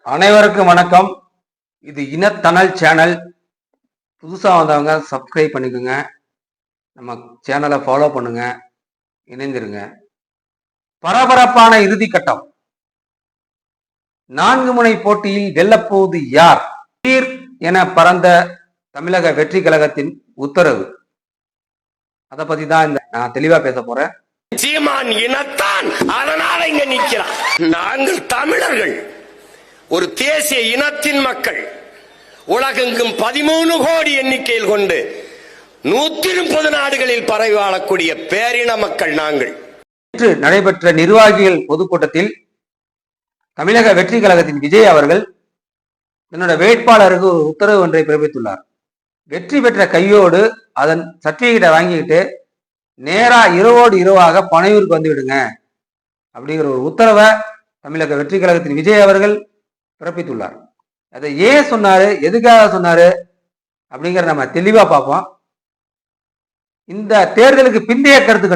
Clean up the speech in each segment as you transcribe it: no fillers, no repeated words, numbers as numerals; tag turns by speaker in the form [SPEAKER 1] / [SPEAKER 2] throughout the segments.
[SPEAKER 1] அனைவருக்கும் வணக்கம். இது இனத்தனல் சேனல். புதுசா வந்தவங்க சப்ஸ்கிரைப் பண்ணிக்கோங்க, நம்ம சேனலை ஃபாலோ பண்ணுங்க, இணைந்திருங்க. பரபரப்பான இறுதி கட்டம். 4 முனை போட்டியில் வெல்லப்போவது யார்? தீர் என பறந்த தமிழக வெற்றி கழகத்தின் உத்தரவு. அதை பத்தி தான் நான் தெளிவா பேச போறேன்.
[SPEAKER 2] சீமான் இனத்தான், அதனால இங்க நிற்கிறான். நாங்கள் தமிழர்கள், ஒரு தேசிய இனத்தின் மக்கள், உலகெங்கும் 13 கோடி எண்ணிக்கையில் கொண்டு 130 நாடுகளில் பரவி வாழக்கூடிய பேரின மக்கள் நாங்கள்.
[SPEAKER 1] நேற்று நடைபெற்ற நிர்வாகிகள் பொதுக்கூட்டத்தில் தமிழக வெற்றி கழகத்தின் விஜய் அவர்கள் தன்னோட வேட்பாளருக்கு ஒரு உத்தரவு ஒன்றை பிறப்பித்துள்ளார். வெற்றி பெற்ற கையோடு அதன் சர்டிபிகேட்டை வாங்கிக்கிட்டு நேரா இரவோடு இரவாக பனையூருக்கு வந்து விடுங்க அப்படிங்கிற ஒரு உத்தரவை தமிழக வெற்றி கழகத்தின் விஜய் அவர்கள் பிறப்பித்துள்ளார். அதை ஏன் சொன்னாரு, எதுக்காக சொன்னாரு அப்படிங்கிற நம்ம தெளிவா பார்ப்போம். இந்த தேர்தலுக்கு பிந்தைய கருத்து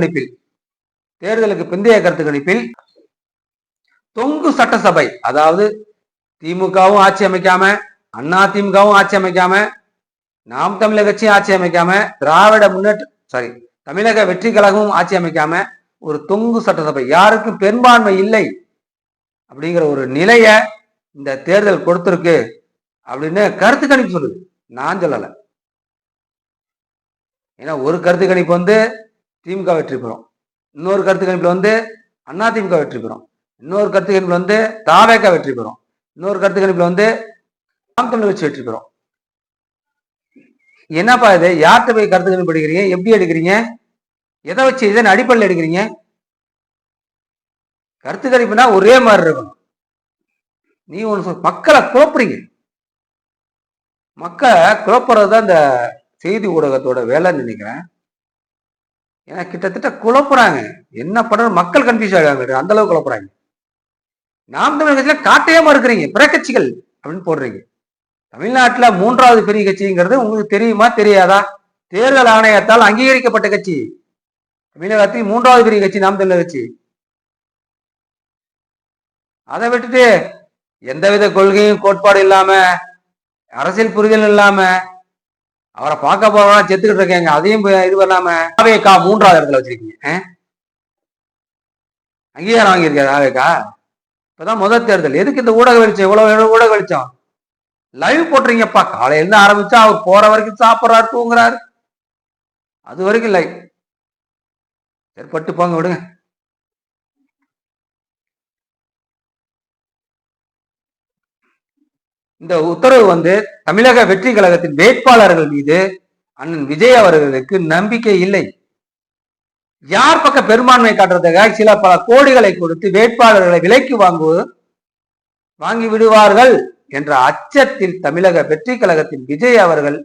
[SPEAKER 1] கணிப்பில் தொங்கு சட்டசபை, அதாவது திமுகவும் ஆட்சி அமைக்காம, அண்ணா திமுகவும் ஆட்சி அமைக்காம, நாம் தமிழக கட்சியும் ஆட்சி அமைக்காம, தமிழக வெற்றி கழகமும் ஆட்சி அமைக்காம ஒரு தொங்கு சட்டசபை, யாருக்கும் பெரும்பான்மை இல்லை அப்படிங்கிற ஒரு நிலைய இந்த தேர்தல் கொடுத்திருக்கு அப்படின்னு கருத்து கணிப்பு சொல்லுது. நான் சொல்லல. ஏன்னா ஒரு கருத்து கணிப்பு திமுக வெற்றி பெறும், இன்னொரு கருத்து கணிப்புல அண்ணா திமுக வெற்றி பெறும், இன்னொரு கருத்து கணிப்புல தாவேக வெற்றி பெறும், இன்னொரு கருத்து கணிப்புல நாம் தமிழர் கட்சி வெற்றி பெறும். என்னப்பா இது? யார்கிட்ட போய் கருத்து கணிப்பு எடுக்கிறீங்க? எப்படி எடுக்கிறீங்க? எதை வச்சு இதன் அடிப்படையில் எடுக்கிறீங்க? கருத்து கணிப்புனா ஒரே மாதிரி இருக்கணும். நீ ஒன்று மக்களை குழப்புறீங்க. மக்களை குழப்புறது தான் இந்த செய்தி ஊடகத்தோட வேலைன்னு நினைக்கிறேன். ஏன்னா கிட்டத்தட்ட குழப்புறாங்க. என்ன பண்றது, மக்கள் கன்ஃபியூஸ் ஆகாங்க, அந்த அளவுக்கு குழப்புறாங்க. நாம் தமிழ் கட்சியில காட்டையமா இருக்கிறீங்க, பிற கட்சிகள் அப்படின்னு போடுறீங்க. தமிழ்நாட்டுல 3வது பெரிய கட்சிங்கிறது உங்களுக்கு தெரியுமா தெரியாதா? தேர்தல் ஆணையத்தால் அங்கீகரிக்கப்பட்ட கட்சி தமிழகத்தில் 3வது பெரிய கட்சி நாம் தமிழர் கட்சி. அதை விட்டுட்டு எந்தவித கொள்கையும் கோட்பாடு இல்லாம, அரசியல் புரிதல் இல்லாம, அவரை பார்க்க போறவங்க செத்துக்கிட்டு இருக்காங்க, அதையும் இது பண்ணாம 3வது இடத்துல வச்சிருக்கீங்க. அங்கீகாரம் வாங்கியிருக்காரு ஆவேக்கா. இப்பதான் முதல் தேர்தல். எதுக்கு இந்த ஊடக வெளிச்சம்? இவ்வளவு ஊடக வெளிச்சம் லைவ் போட்டுறீங்கப்பா. காலையில இருந்து ஆரம்பிச்சா அவர் போற வரைக்கும் சாப்பிட்றாரு, தூங்குறாரு, அது வரைக்கும் லைவ். ஏற்பட்டு போங்க, விடுங்க. இந்த உத்தரவு தமிழக வெற்றி கழகத்தின் வேட்பாளர்கள் மீது அண்ணன் விஜய் அவர்களுக்கு நம்பிக்கை இல்லை. யார் பக்கம் பெரும்பான்மை காட்டுறதுக்காக சில பல கோடிகளை கொடுத்து வேட்பாளர்களை விலைக்கு வாங்கி விடுவார்கள் என்ற அச்சத்தில் தமிழக வெற்றி கழகத்தின் விஜய் அவர்கள்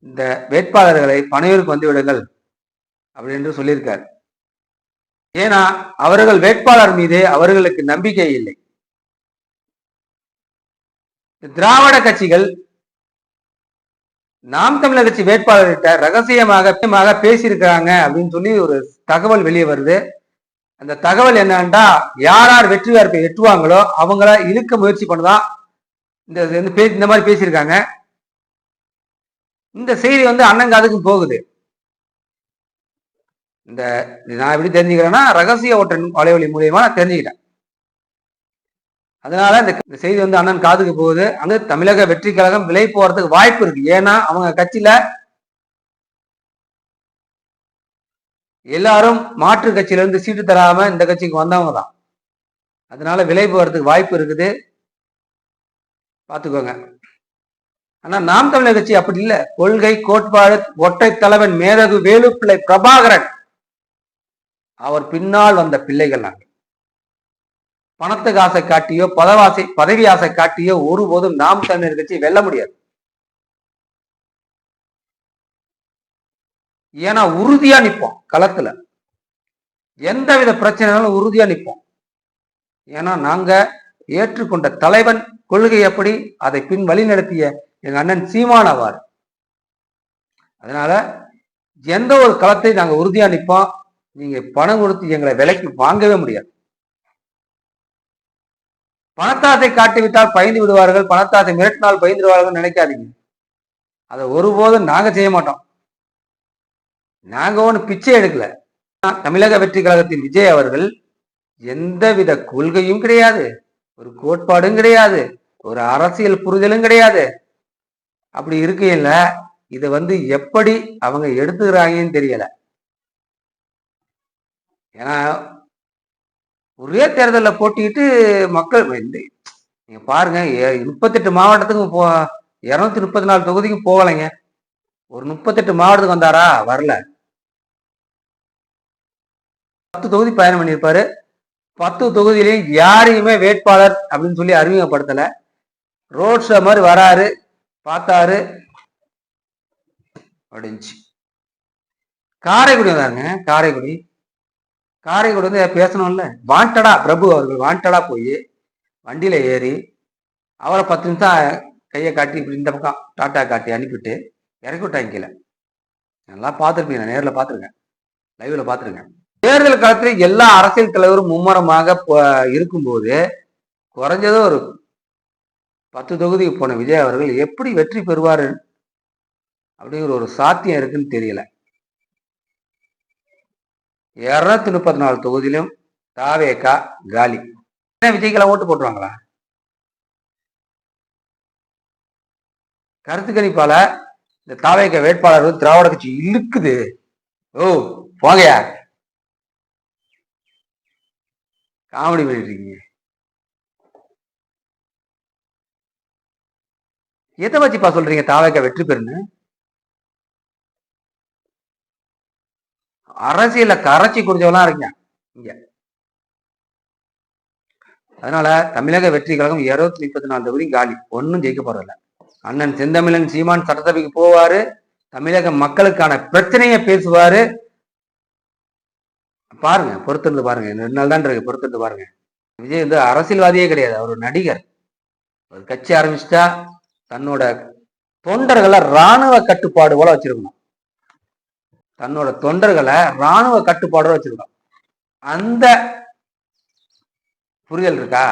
[SPEAKER 1] இந்த வேட்பாளர்களை பனையூருக்கு வந்து விடுங்கள் அப்படின்னு சொல்லியிருக்கார். ஏன்னா அவர்கள் வேட்பாளர் மீது அவர்களுக்கு நம்பிக்கை இல்லை. திராவிட கட்சிகள் நாம் தமிழர் கட்சி வேட்பாளர்கிட்ட ரகசியமாக பேசியிருக்கிறாங்க அப்படின்னு சொல்லி ஒரு தகவல் வெளியே வருது. அந்த தகவல் என்னன்னா, யார் வெற்றி வாய்ப்பை எட்டுவாங்களோ அவங்கள இழுக்க முயற்சி பண்ணதான் இந்த மாதிரி பேசியிருக்காங்க. இந்த செய்தி அண்ணன் காதுக்கும் போகுது. நான் எப்படி தெரிஞ்சுக்கிறேன்னா, ரகசிய ஓட்ட வலைவலி மூலியமா நான் தெரிஞ்சுக்கிட்டேன். அதனால இந்த செய்தி அண்ணன் காதுக்கு போகுது. தமிழக வெற்றி கழகம் விலை போறதுக்கு வாய்ப்பு இருக்கு. ஏன்னா அவங்க கட்சியில எல்லாரும் மாற்று கட்சியில இருந்து சீட்டு தராம இந்த கட்சிக்கு வந்தவங்க தான். அதனால விலை போறதுக்கு வாய்ப்பு இருக்குது, பாத்துக்கோங்க. ஆனா நாம் தமிழர் கட்சி அப்படி இல்லை. கொள்கை கோட்பாடு ஒற்றை தலைவன் மேதகு வேலுப்பிள்ளை பிரபாகரன், அவர் பின்னால் வந்த பிள்ளைகள் நாங்கள். பணத்துக்கு ஆசை காட்டியோ பதவி ஆசை காட்டியோ ஒருபோதும் நாம் தமிழர் கட்சி வெல்ல முடியாது. ஏன்னா உறுதியா நிற்போம் களத்துல. எந்தவித பிரச்சனைகளும் உறுதியா நிற்போம். ஏன்னா நாங்க ஏற்றுக்கொண்ட தலைவன் கொள்கை எப்படி அதை பின் வழி நடத்திய எங்க அண்ணன் சீமான் ஆவார். அதனால எந்த ஒரு களத்தை நாங்க உறுதியா நிற்போம். நீங்க பணம் கொடுத்து எங்களை விலைக்கு வாங்கவே முடியாது. பணத்தாசை காட்டிவிட்டால் பயந்து விடுவார்கள், பணத்தாசை மிரட்டினால் பயந்து விடுவார்கள் நினைக்காதீங்க. அதை ஒருபோதும் நாங்க செய்ய மாட்டோம். நாங்க ஒண்ணு பிச்சை எடுக்கல. தமிழக வெற்றி கழகத்தின் விஜய் அவர்கள் எந்தவித கொள்கையும் கிடையாது, ஒரு கோட்பாடும் கிடையாது, ஒரு அரசியல் புரிதலும் கிடையாது. அப்படி இருக்கையில இதை எப்படி அவங்க எடுத்துக்கிறாங்கன்னு தெரியல. ஏன்னா ஒரே தேர்தலில் போட்டிக்கிட்டு மக்கள் நீங்க பாருங்க, 38 மாவட்டத்துக்கும் 234 தொகுதிக்கும் போகலைங்க. ஒரு 38 மாவட்டத்துக்கு வந்தாரா? வரல. 10 தொகுதி பயணம் பண்ணியிருப்பாரு. 10 தொகுதியிலையும் யாரையுமே வேட்பாளர் அப்படின்னு சொல்லி அறிமுகப்படுத்தல. ரோட் ஷோ மாதிரி வராரு, பார்த்தாரு, அப்படின்ச்சு. காரைக்குடி வந்தாருங்க. காரைக்குடி பேசணும்ல, வாண்டடா பிரபு அவர்கள் வாண்டடா போய் வண்டியில ஏறி அவரை 10 நிமிஷம் கையை காட்டி இப்படி இந்த பக்கம் டாட்டா காட்டி அனுப்பிட்டு இறக்கி விட்டாங்க கீழே. நல்லா பார்த்துருப்பீங்க, நேரில் பார்த்துருக்கேன், லைவ்ல பார்த்துருக்கேன். தேர்தல் காலத்தில் எல்லா அரசியல் தலைவரும் மும்முரமாக இருக்கும்போது குறைஞ்சதோ ஒரு 10 தொகுதிக்கு போன விஜய் அவர்கள் எப்படி வெற்றி பெறுவாரு அப்படிங்கிற ஒரு சாத்தியம் இருக்குன்னு தெரியல. 234 தொகுதியிலும் தாவேகா காலி. விஜய்க்கெல்லாம் ஓட்டு போட்டுருவாங்களா? கருத்து கணிப்பால இந்த தாவேகா வேட்பாளர் திராவிட கட்சி இழுக்குது. ஓ போங்கயா, காமெடி பண்ணிட்டு இருக்கீங்க. எதை வச்சுப்பா சொல்றீங்க தாவேகா வெற்றி பெறுன்னு? அரசியல கரைச்சி குடிச்சவெல்லாம் இருக்கீங்க இங்க. அதனால தமிழக வெற்றி கழகம் 234 தொகுதி காலி, ஒன்னும் ஜெயிக்க போறதில்ல. அண்ணன் செந்தமிழன் சீமான் சட்டசபைக்கு போவாரு, தமிழக மக்களுக்கான பிரச்சனையை பேசுவாரு. பாருங்க, பொறுத்திருந்து பாருங்க, 2 நாள் தான் இருக்கு, பொறுத்திருந்து பாருங்க. விஜய் அரசியல்வாதியே கிடையாது, அவர் ஒரு நடிகர். ஒரு கட்சி ஆரம்பிச்சுட்டா தன்னோட தொண்டர்களை இராணுவ கட்டுப்பாடு போல வச்சிருக்கணும். தன்னோட தொண்டர்களை இராணுவ கட்டுப்பாடோட வச்சிருக்கணும். அந்த புரிதல் இருக்கா?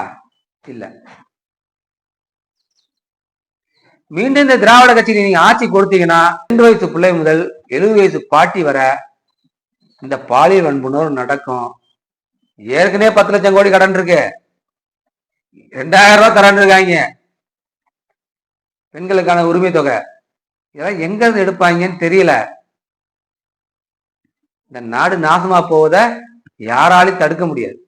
[SPEAKER 1] இல்ல. மீண்டும் இந்த திராவிட கட்சிக்கு நீங்க ஆட்சி கொடுத்தீங்கன்னா 2 வயசு பிள்ளை முதல் 70 வயசு பாட்டி வர இந்த பாலியல் வன்புணர்வு நடக்கும். ஏற்கனவே 10 லட்சம் கோடி கடன் இருக்கு, 2000 ரூபாய் கடன் இருக்காங்க பெண்களுக்கான உரிமை தொகை. இதெல்லாம் எங்க இருந்து எடுப்பாங்கன்னு தெரியல. இந்த நாடு நாசமா போவதை யாராலையும் தடுக்க முடியாது.